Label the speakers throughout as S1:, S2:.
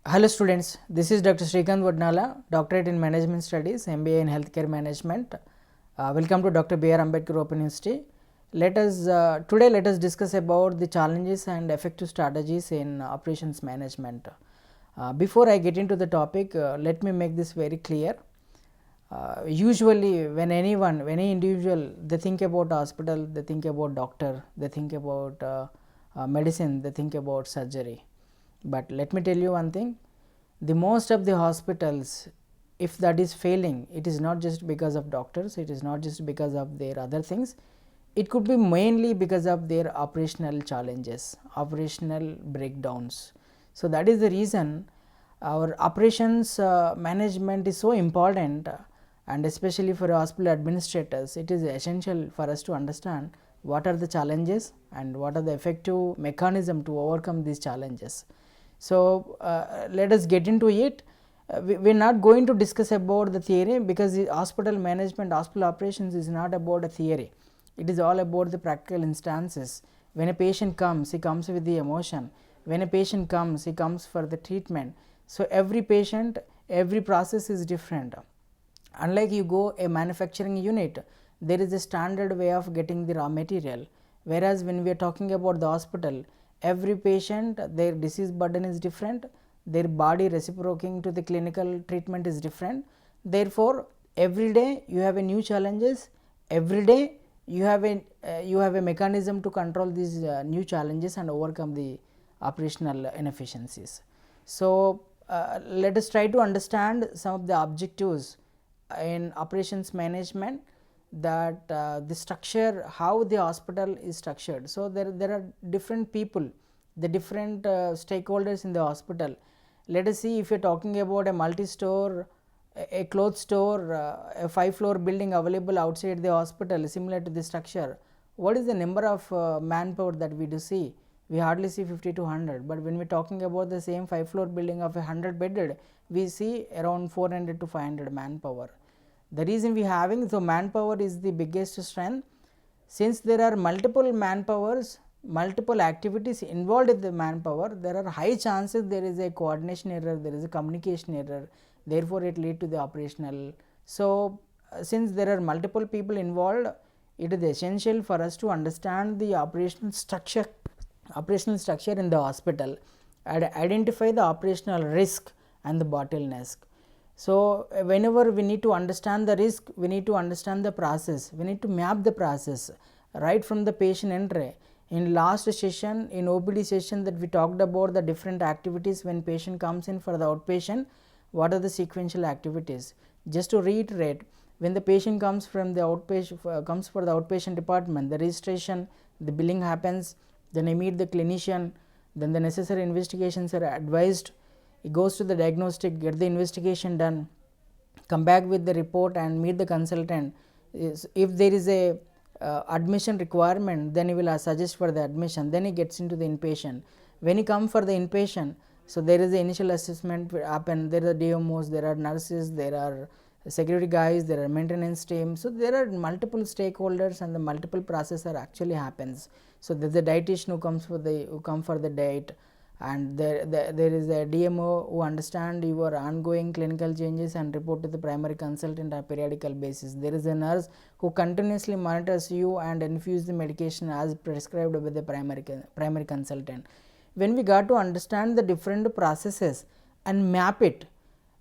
S1: Hello students, this is Dr. Srikanth Vadnala, Doctorate in Management Studies, MBA in Healthcare Management. Welcome to Dr.BRAOU Ambedkar Open University. Today let us discuss about the challenges and effective strategies in operations management. Before I get into the topic, let me make this very clear. Usually when any individual, they think about hospital, they think about doctor, they think about medicine, they think about surgery. But let me tell you one thing, the most of the hospitals, if that is failing, it is not just because of doctors, it is not just because of their other things, it could be mainly because of their operational challenges, operational breakdowns. So that is the reason our operations management is so important, and especially for hospital administrators, it is essential for us to understand what are the challenges and what are the effective mechanism to overcome these challenges. So let us get into it. We are not going to discuss about the theory, because the hospital management, hospital operations is not about a theory. It is all about the practical instances. When a patient comes, he comes with the emotion. When a patient comes, he comes for the treatment. So every patient, every process is different. Unlike you go a manufacturing unit, there is a standard way of getting the raw material, whereas when we are talking about the hospital, every patient, their disease burden is different, their body reciprocating to the clinical treatment is different. Therefore every day you have a new challenges, every day you have a mechanism to control these new challenges and overcome the operational inefficiencies. So let us try to understand some of the objectives in operations management, that the structure, how the hospital is structured. So there are different people, the different stakeholders in the hospital. Let us see, if you are talking about a multi-store, a clothes store, a 5-floor building available outside the hospital, similar to the structure, what is the number of manpower that we do see? We hardly see 50 to 100, but when we are talking about the same 5-floor building of 100 bedded, we see around 400 to 500 manpower. The reason we having, so manpower is the biggest strength. Since there are multiple manpowers, multiple activities involved in the manpower, there are high chances there is a coordination error, there is a communication error, therefore it lead to the operational. So since there are multiple people involved, it is essential for us to understand the operational structure in the hospital and identify the operational risk and the bottlenecks. So whenever we need to understand the risk, we need to understand the process, we need to map the process right from the patient entry. In last session, in OPD session, that we talked about the different activities when patient comes in for the outpatient, what are the sequential activities. Just to reiterate, when the patient comes from the outpatient, comes for the outpatient department, the registration, the billing happens, then I meet the clinician, then the necessary investigations are advised, he goes to the diagnostic, get the investigation done, come back with the report and meet the consultant. If there is a admission requirement, then he will suggest for the admission, then he gets into the inpatient. When he comes for the inpatient, so there is the initial assessment happen, there are DMOs, there are nurses, there are security guys, there are maintenance team. So there are multiple stakeholders and the multiple processor actually happens. So there is a dietitian who come for the diet, and there is a DMO who understand your ongoing clinical changes and report to the primary consultant on periodical basis. There is a nurse who continuously monitors you and infuse the medication as prescribed by the primary consultant. When we got to understand the different processes and map it,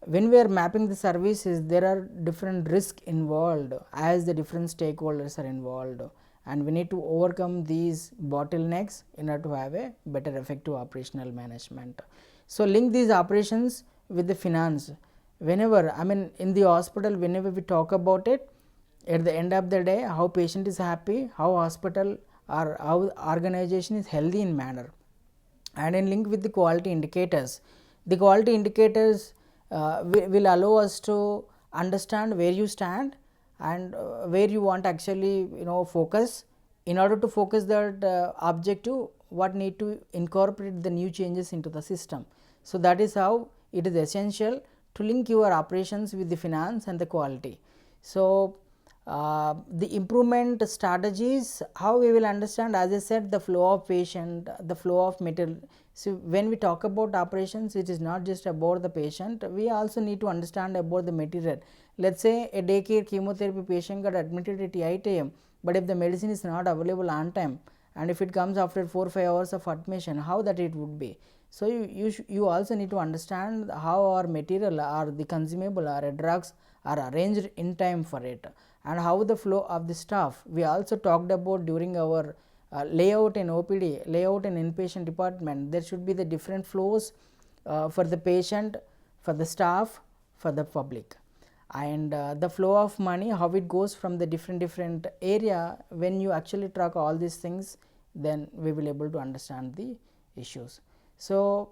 S1: when we are mapping the services, there are different risks involved as the different stakeholders are involved, and we need to overcome these bottlenecks in order to have a better effective operational management. So link these operations with the finance. Whenever, I mean, in the hospital, whenever we talk about it, at the end of the day, how patient is happy, how hospital or how organization is healthy in manner. And in link with the quality indicators, the quality indicators will allow us to understand where you stand and where you want actually focus. In order to focus that objective, what need to incorporate the new changes into the system. So that is how it is essential to link your operations with the finance and the quality. So The improvement strategies, how we will understand, as I said, the flow of patient, the flow of material. So, when we talk about operations, it is not just about the patient, we also need to understand about the material. Let us say a daycare chemotherapy patient got admitted at 8 am, but if the medicine is not available on time and if it comes after 4 or 5 hours of admission, how that it would be. So, you also need to understand how our material or the consumable or drugs are arranged in time for it, and how the flow of the staff. We also talked about during our layout in OPD, layout in inpatient department, there should be the different flows for the patient, for the staff, for the public, and the flow of money, how it goes from the different area. When you actually track all these things, then we will able to understand the issues. So,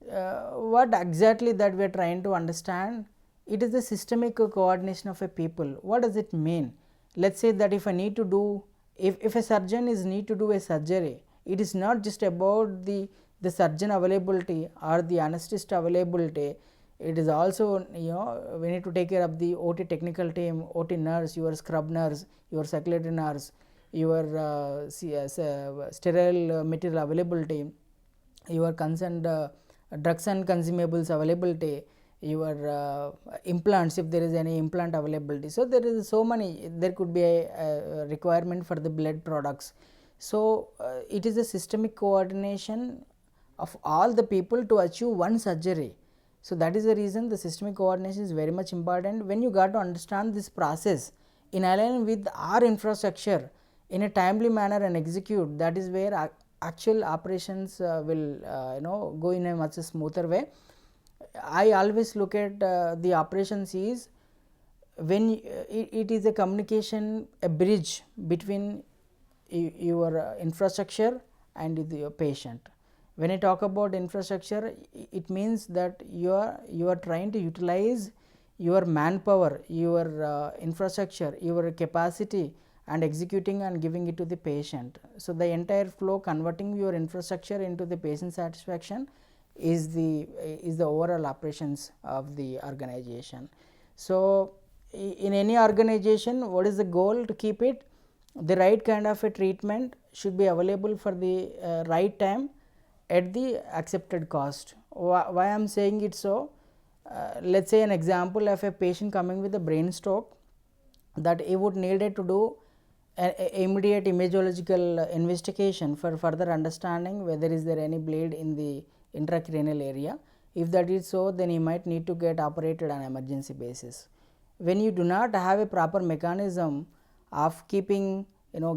S1: what exactly that we are trying to understand? It is the systemic coordination of a people. What does it mean? Let us say that if I need to do, if a surgeon is need to do a surgery, it is not just about the surgeon availability or the anesthetist availability. It is also, we need to take care of the OT technical team, OT nurse, your scrub nurse, your circulatory nurse, your sterile material availability, your concerned drugs and consumables availability, your implants, if there is any implant availability. So, there is so many, there could be a requirement for the blood products. So, it is a systemic coordination of all the people to achieve one surgery. So, that is the reason the systemic coordination is very much important. When you got to understand this process in alignment with our infrastructure in a timely manner and execute, that is where actual operations will go in a much smoother way. I always look at the operations is when it is a communication, a bridge between your infrastructure and your patient. When I talk about infrastructure, it means that you are trying to utilize your manpower, your infrastructure, your capacity, and executing and giving it to the patient. So, the entire flow, converting your infrastructure into the patient satisfaction, is the overall operations of the organization. So, in any organization, what is the goal? To keep it, the right kind of a treatment should be available for the right time at the accepted cost. Why I am saying it so? Let us say an example of a patient coming with a brain stroke, that he would needed to do immediate immunological investigation for further understanding whether is there any bleed in the intracranial area. If that is so, then he might need to get operated on emergency basis. When you do not have a proper mechanism of keeping,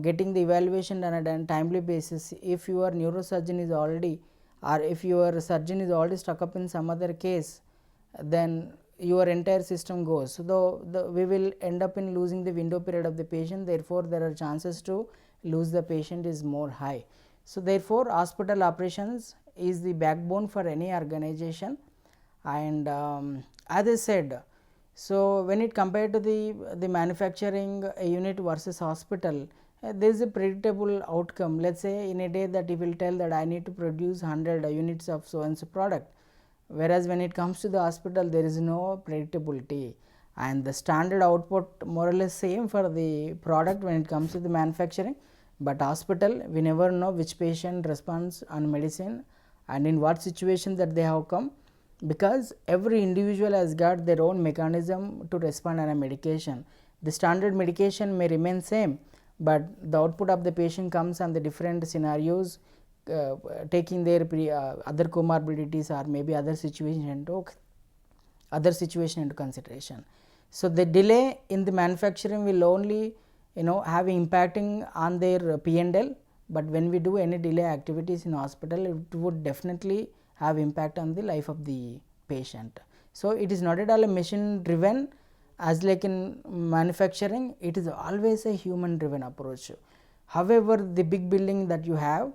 S1: getting the evaluation done on a timely basis, if your neurosurgeon is already, or if your surgeon is already stuck up in some other case, then your entire system goes. So, we will end up in losing the window period of the patient. Therefore, there are chances to lose the patient is more high. So, therefore, hospital operations is the backbone for any organization, and as I said, so when it compared to the manufacturing unit versus hospital, there is a predictable outcome. Let us say in a day that you will tell that I need to produce 100 units of so and so product, whereas when it comes to the hospital, there is no predictability, and the standard output more or less same for the product when it comes to the manufacturing, but hospital we never know which patient responds on medicine and in what situation that they have come, because every individual has got their own mechanism to respond on a medication. The standard medication may remain same, but the output of the patient comes on the different scenarios, taking their other comorbidities or maybe other situation into consideration. So, the delay in the manufacturing will only have impacting on their P&L, but when we do any delay activities in hospital, it would definitely have impact on the life of the patient. So, it is not at all a machine driven as like in manufacturing, it is always a human driven approach. However, the big building that you have,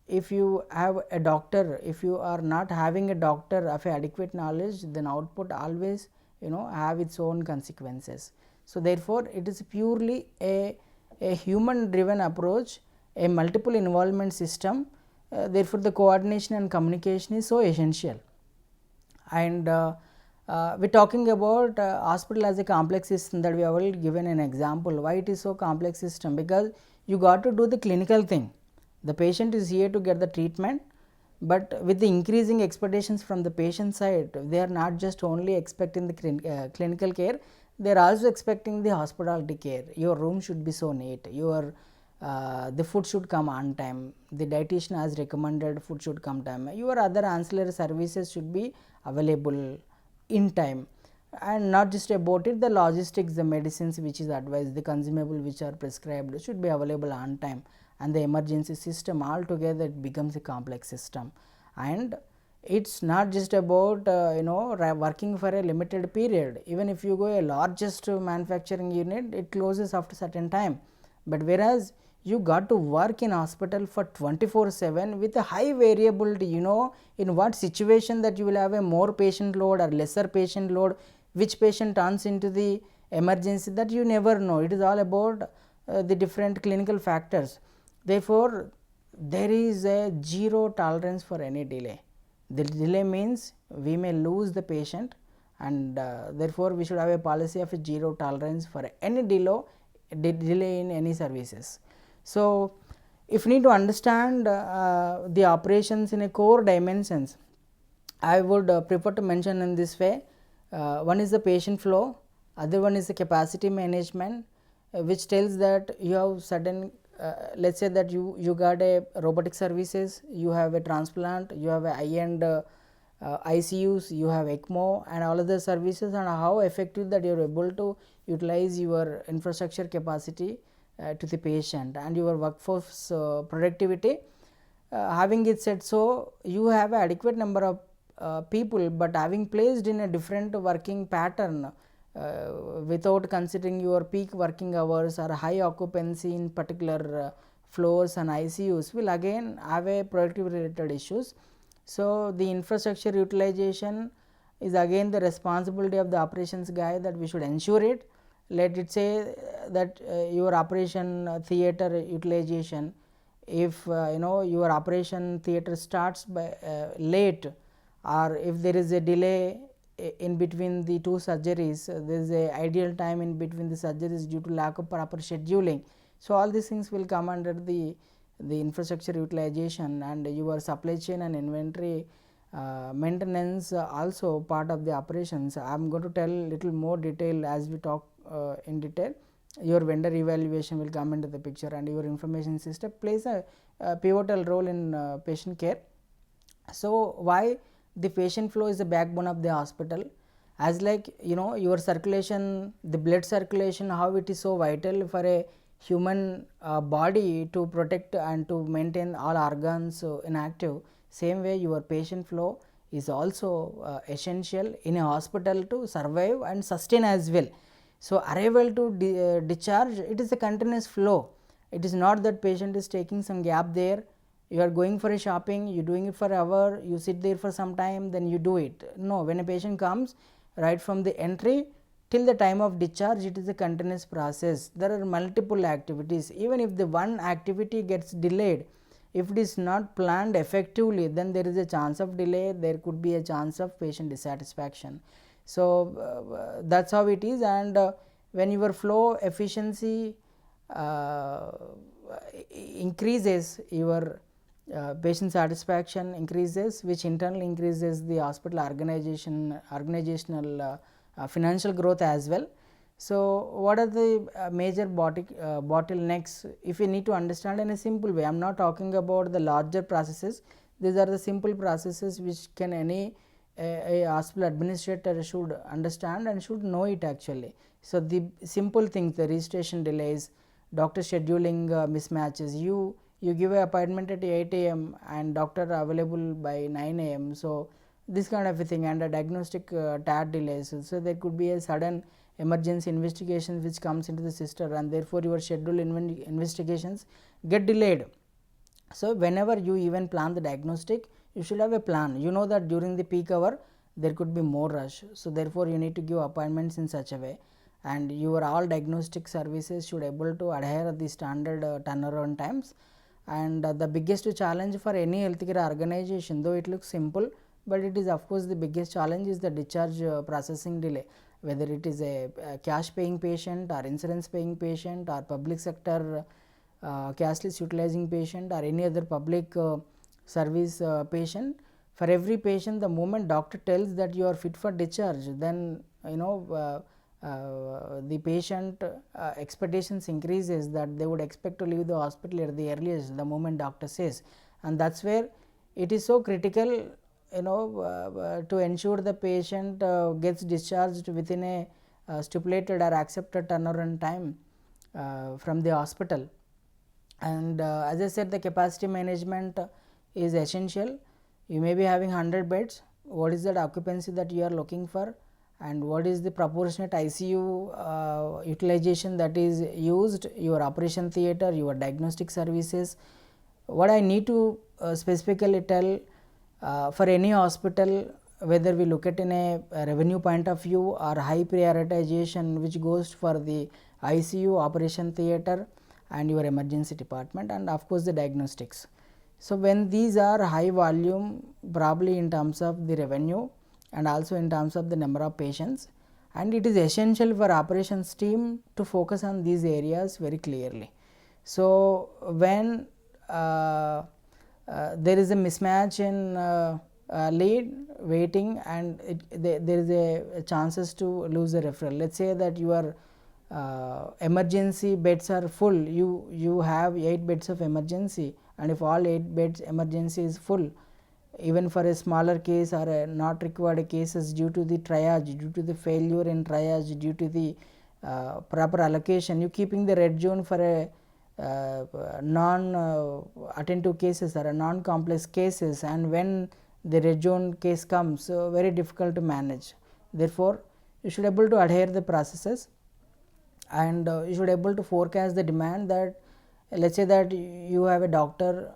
S1: if you have a doctor, if you are not having a doctor of adequate knowledge, then output always have its own consequences. So, therefore, it is purely a human driven approach, a multiple involvement system. Therefore, the coordination and communication is so essential, and we are talking about hospital as a complex system, that we have already given an example. Why it is so complex system? Because you got to do the clinical thing. The patient is here to get the treatment, but with the increasing expectations from the patient side, they are not just only expecting the clinical care, they are also expecting the hospitality care. Your room should be so neat, your the food should come on time, the dietitian has recommended food should come time, your other ancillary services should be available in time. And not just about it, the logistics, the medicines which is advised, the consumable which are prescribed should be available on time, and the emergency system altogether it becomes a complex system. And it's not just about working for a limited period. Even if you go a largest manufacturing unit, it closes after certain time, but whereas you got to work in hospital for 24/7 with a high variability, in what situation that you will have a more patient load or lesser patient load, which patient turns into the emergency, that you never know. It is all about the different clinical factors. Therefore, there is a zero tolerance for any delay. The delay means we may lose the patient, and therefore we should have a policy of a zero tolerance for any delay in any services. So, if you need to understand the operations in a core dimensions, I would prefer to mention in this way. One is the patient flow, other one is the capacity management, which tells that you have certain let us say that you got a robotic services, you have a transplant, you have a high end ICUs, you have ECMO and all other services, and how effective that you are able to utilize your infrastructure capacity to the patient and your workforce productivity. Having it said, so you have an adequate number of people, but having placed in a different working pattern without considering your peak working hours or high occupancy in particular floors and ICUs will again have a productivity related issues. So, the infrastructure utilization is again the responsibility of the operations guy, that we should ensure it. Let it say that your operation theater utilization, if your operation theater starts by late, or if there is a delay in between the two surgeries, there is a ideal time in between the surgeries due to lack of proper scheduling. So, all these things will come under the infrastructure utilization, and your supply chain and inventory maintenance also part of the operations. I am going to tell little more detail as we talk in detail. Your vendor evaluation will come into the picture, and your information system plays a pivotal role in patient care. So, why the patient flow is the backbone of the hospital, as like your circulation, the blood circulation, how it is so vital for a human body to protect and to maintain all organs inactive. Same way your patient flow is also essential in a hospital to survive and sustain as well. So, arrival to discharge, it is a continuous flow. It is not that patient is taking some gap there, you are going for a shopping, you are doing it for an hour, you sit there for some time, then you do it. No, when a patient comes, right from the entry till the time of discharge, it is a continuous process. There are multiple activities. Even if the one activity gets delayed, if it is not planned effectively, then there is a chance of delay, there could be a chance of patient dissatisfaction. So, that is how it is. And when your flow efficiency increases, your patient satisfaction increases, which in turn increases the hospital organizational financial growth as well. So, what are the major bottlenecks, if you need to understand in a simple way? I am not talking about the larger processes, these are the simple processes which can any a hospital administrator should understand and should know it actually. So, the simple things, the registration delays, doctor scheduling mismatches, you give an appointment at 8 a.m. and doctor available by 9 a.m. So, this kind of a thing, and a diagnostic TAT delays. So, there could be a sudden emergency investigation which comes into the system, and therefore, your scheduled investigations get delayed. So, whenever you even plan the diagnostic, you should have a plan. You know that during the peak hour there could be more rush. So, therefore, you need to give appointments in such a way, and your all diagnostic services should able to adhere the standard turnaround times. And the biggest challenge for any healthcare organization, though it looks simple, but it is of course the biggest challenge is the discharge processing delay, whether it is a cash paying patient or insurance paying patient or public sector cashless utilizing patient or any other public service patient. For every patient, the moment doctor tells that you are fit for discharge, then the patient expectations increases that they would expect to leave the hospital at the earliest the moment doctor says, and that is where it is so critical to ensure the patient gets discharged within a stipulated or accepted turnaround time from the hospital. And as I said, the capacity management is essential. You may be having 100 beds, what is that occupancy that you are looking for, and what is the proportionate ICU utilization that is used, your operation theatre, your diagnostic services. What I need to specifically tell for any hospital, whether we look at in a revenue point of view or high prioritization which goes for the ICU, operation theatre and your emergency department, and of course the diagnostics. So, when these are high volume, probably in terms of the revenue and also in terms of the number of patients, and it is essential for operations team to focus on these areas very clearly. So, when there is a mismatch in lead waiting and there is a chances to lose a referral. Let us say that your emergency beds are full, you have 8 beds of emergency, and if all 8 beds emergency is full, even for a smaller case or a not required cases due to the triage, due to the failure in triage, due to the proper allocation, you keeping the red zone for a non attentive cases or a non complex cases, and when the red zone case comes, very difficult to manage. Therefore, you should able to adhere the processes, and you should able to forecast the demand that let us say that you have a doctor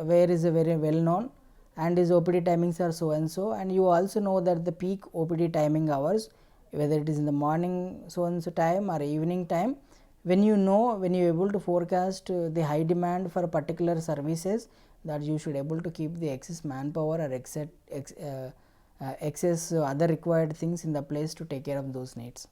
S1: where is a very well known and his OPD timings are so and so, and you also know that the peak OPD timing hours, whether it is in the morning so and so time or evening time, when you know, when you are able to forecast the high demand for particular services, that you should able to keep the excess manpower or excess other required things in the place to take care of those needs.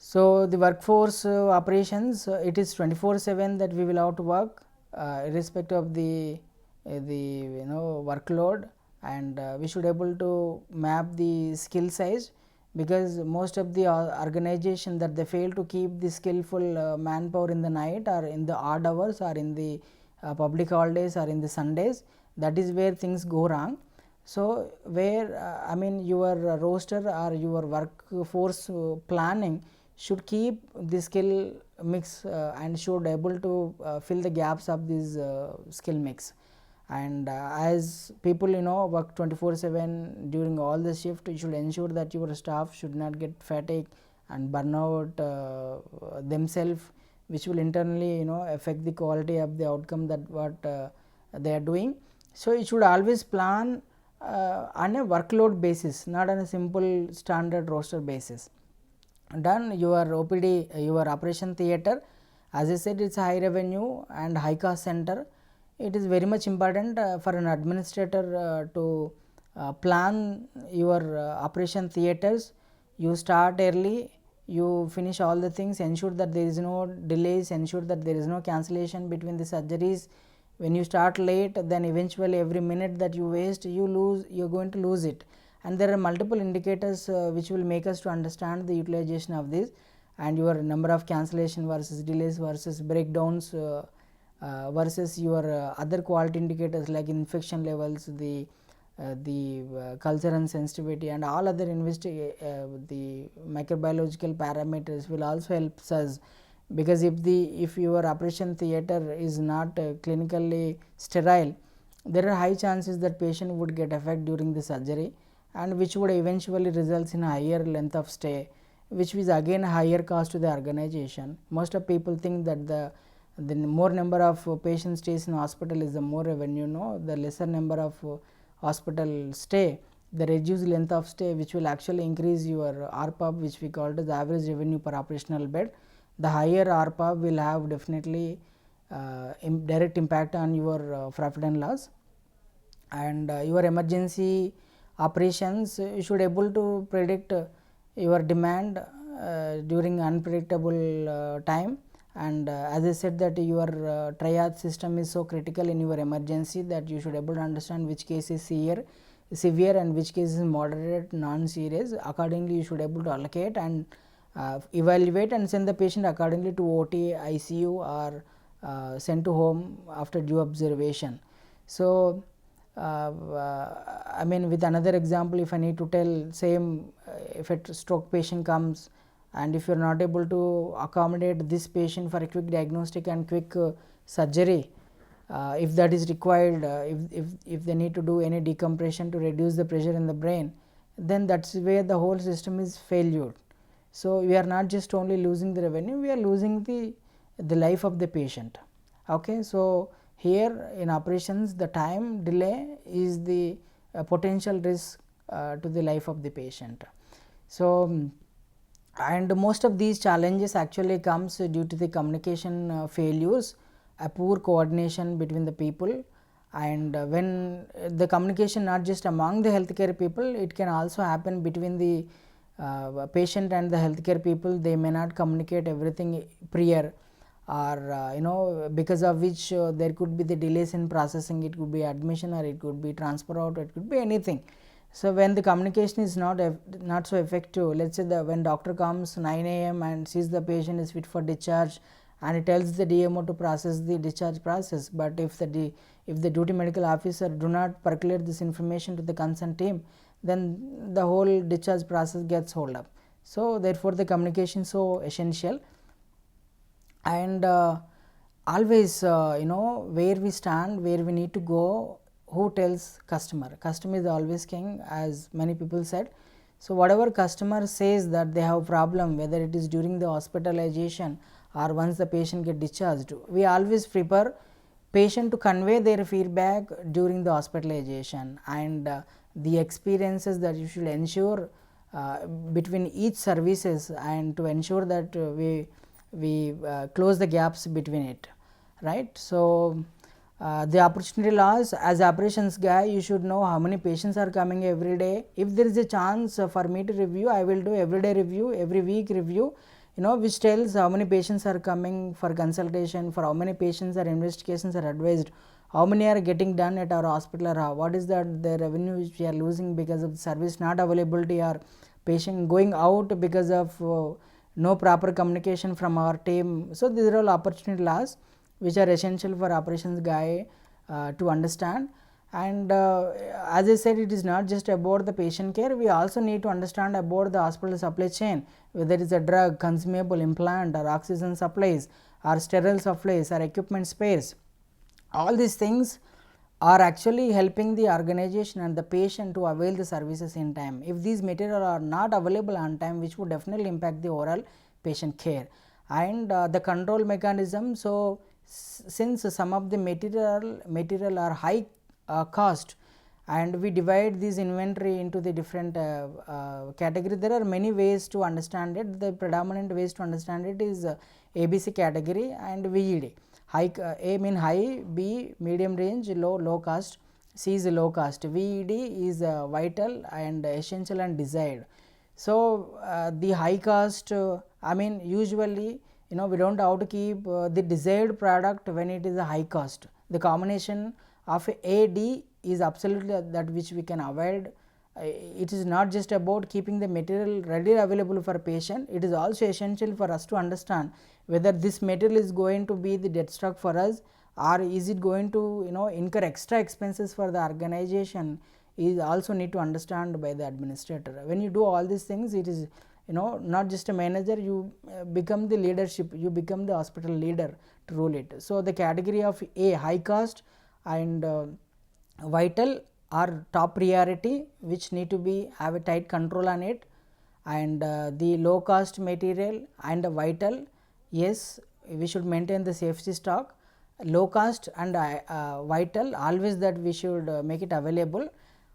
S1: So, the workforce operations, it is 24/7 that we will have to work irrespective of the workload, and we should able to map the skill size, because most of the organization that they fail to keep the skillful manpower in the night or in the odd hours or in the public holidays or in the Sundays, that is where things go wrong. So, where I mean your roster or your workforce planning should keep the skill mix and should able to fill the gaps of this skill mix. And as people work 24/7 during all the shift, you should ensure that your staff should not get fatigue and burn out themselves, which will internally affect the quality of the outcome that what they are doing. So, you should always plan on a workload basis, not on a simple standard roster basis. Done your OPD, your operation theatre, as I said, it is a high revenue and high cost center. It is very much important for an administrator to plan your operation theatres. You start early, you finish all the things, ensure that there is no delays, ensure that there is no cancellation between the surgeries. When you start late, then eventually every minute that you waste, you are going to lose it. And there are multiple indicators which will make us to understand the utilization of this, and your number of cancellation versus delays versus breakdowns versus your other quality indicators like infection levels, the culture and sensitivity, and all other the microbiological parameters will also help us, because if your operation theatre is not clinically sterile, there are high chances that patient would get affected during the surgery, and which would eventually results in a higher length of stay, which is again a higher cost to the organization. Most of people think that the more number of patient stays in hospital is the more revenue. No, the lesser number of hospital stay, the reduced length of stay, which will actually increase your RPOB, which we call it the average revenue per operational bed. The higher RPOB will have definitely direct impact on your profit and loss. and your emergency operations, you should able to predict your demand during unpredictable time. And as I said that your triage system is so critical in your emergency that you should able to understand which case is severe and which case is moderate, non-serious. Accordingly you should able to allocate and evaluate and send the patient accordingly to OT, ICU, or sent to home after due observation. So I mean, with another example, if I need to tell, same if a stroke patient comes and if you are not able to accommodate this patient for a quick diagnostic and quick surgery, if that is required, if they need to do any decompression to reduce the pressure in the brain, then that's where the whole system is failure. So we are not just only losing the revenue, we are losing the life of the patient. Okay, so here in operations the time delay is the potential risk to the life of the patient. So and most of these challenges actually comes due to the communication failures, a poor coordination between the people. And when the communication not just among the healthcare people, it can also happen between the patient and the healthcare people. They may not communicate everything prior, or because of which there could be the delays in processing. It could be admission, or it could be transfer out, or it could be anything. So when the communication is not so effective, let's say when doctor comes 9 a.m. and sees the patient is fit for discharge, and he tells the DMO to process the discharge process, but if the duty medical officer do not percolate this information to the concerned team, then the whole discharge process gets hold up. So therefore the communication is so essential. And always where we stand, where we need to go, who tells customer is always king, as many people said. So whatever customer says that they have problem, whether it is during the hospitalization or once the patient get discharged, we always prefer patient to convey their feedback during the hospitalization. And the experiences that you should ensure between each services, and to ensure that we close the gaps between it, right. So the opportunity loss, as operations guy, you should know how many patients are coming every day. If there is a chance for me to review, I will do everyday review, every week review, which tells how many patients are coming for consultation, for how many patients are investigations are advised, how many are getting done at our hospital, or what is that the revenue which we are losing because of the service not availability, or patient going out because of no proper communication from our team. So these are all opportunity loss which are essential for operations guy to understand. And as I said, it is not just about the patient care, we also need to understand about the hospital supply chain, whether it is a drug, consumable, implant, or oxygen supplies, or sterile supplies, or equipment spares. All these things are actually helping the organization and the patient to avail the services in time. If these materials are not available on time, which would definitely impact the overall patient care. And the control mechanism, so since some of the material are high cost, and we divide this inventory into the different category, there are many ways to understand it. The predominant ways to understand it is ABC category and VED. High, A mean high, B medium range, low cost, C is low cost, VED is vital and essential and desired. So the high cost, I mean usually we don't have to keep the desired product when it is a high cost. The combination of A, D is absolutely that which we can avoid. It is not just about keeping the material readily available for a patient, it is also essential for us to understand whether this material is going to be the dead stock for us, or is it going to incur extra expenses for the organization, is also need to understand by the administrator. When you do all these things, it is not just a manager, you become the leadership, you become the hospital leader to rule it. So the category of A, high cost and vital, are top priority, which need to be have a tight control on it. And the low cost material and vital, yes, we should maintain the safety stock. Low cost and vital, always that we should make it available.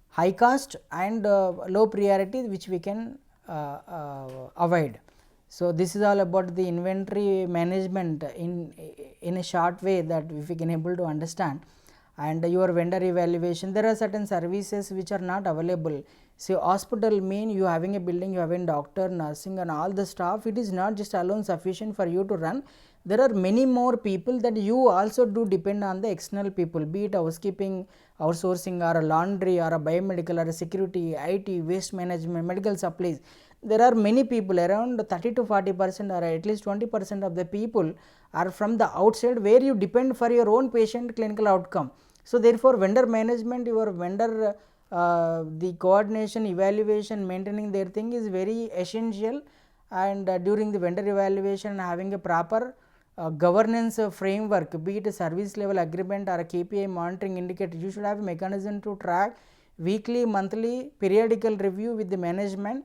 S1: High cost and low priority, which we can avoid. So this is all about the inventory management in a short way, that if we can able to understand. and your vendor evaluation. There are certain services which are not available. So hospital mean you having a building, you having doctor, nursing and all the staff. It is not just alone sufficient for you to run. There are many more people that you also do depend on the external people, be it housekeeping, outsourcing, or a laundry, or a biomedical, or a security, IT, waste management, medical supplies. There are many people, around 30 to 40% or at least 20% of the people are from the outside, where you depend for your own patient clinical outcome. So therefore vendor management, your vendor the coordination, evaluation, maintaining their thing is very essential. And during the vendor evaluation, having a proper governance framework, be it a service level agreement or a KPI monitoring indicator, you should have a mechanism to track weekly, monthly, periodical review with the management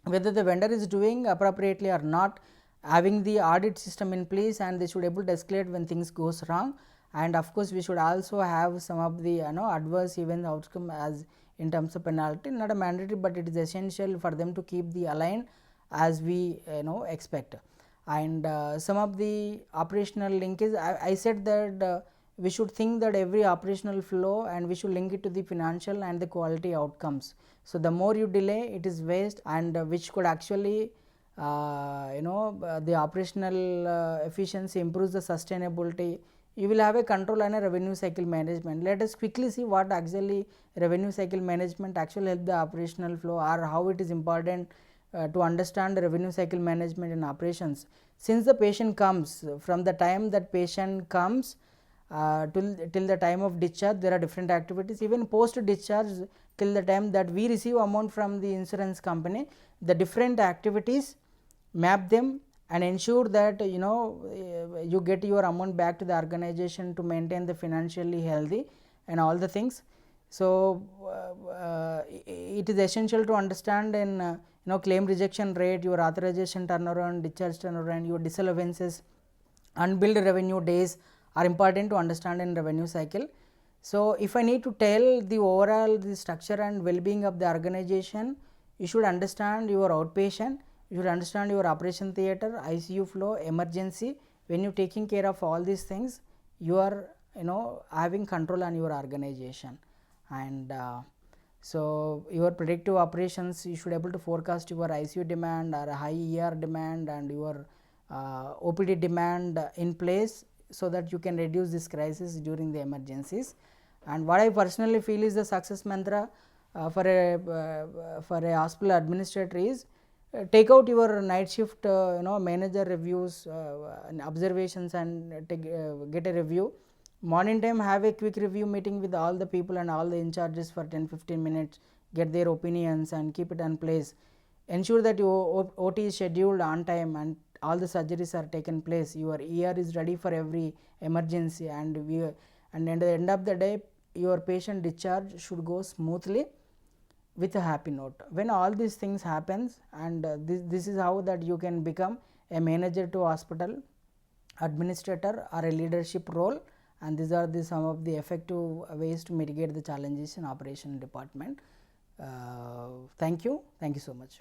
S1: whether the vendor is doing appropriately or not, having the audit system in place, and they should able to escalate when things goes wrong. And of course we should also have some of the adverse event outcome as in terms of penalty, not a mandatory, but it is essential for them to keep the align as we expect. And some of the operational linkage, I said that we should think that every operational flow, and we should link it to the financial and the quality outcomes. So the more you delay, it is waste, and which could actually the operational efficiency improves the sustainability. You will have a control and a revenue cycle management. Let us quickly see what actually revenue cycle management actually help the operational flow, or how it is important to understand the revenue cycle management in operations. Since the patient comes, from the time that patient comes till the time of discharge, there are different activities. Even post discharge, till the time that we receive amount from the insurance company, the different activities, map them and ensure that you get your amount back to the organization to maintain the financially healthy and all the things. So it is essential to understand in claim rejection rate, your authorization turnaround, discharge turnaround, your disallowances, unbilled revenue days are important to understand in revenue cycle. So if I need to tell the overall the structure and well-being of the organization, you should understand your outpatient, you should understand your operation theater, ICU flow, emergency. When you taking care of all these things, you are having control on your organization. And so your predictive operations, you should able to forecast your ICU demand or high ER demand and your OPD demand in place, so that you can reduce this crisis during the emergencies. And what I personally feel is the success mantra for a hospital administrator is take out your night shift manager reviews and observations, and get a review. Morning time, have a quick review meeting with all the people and all the in charges for 10-15 minutes, get their opinions and keep it in place. Ensure that your OT is scheduled on time and all the surgeries are taken place, your ER is ready for every emergency, and at the end of the day your patient discharge should go smoothly with a happy note. When all these things happens, and this is how that you can become a manager to hospital administrator or a leadership role. And these are some of the effective ways to mitigate the challenges in operation department. Thank you so much.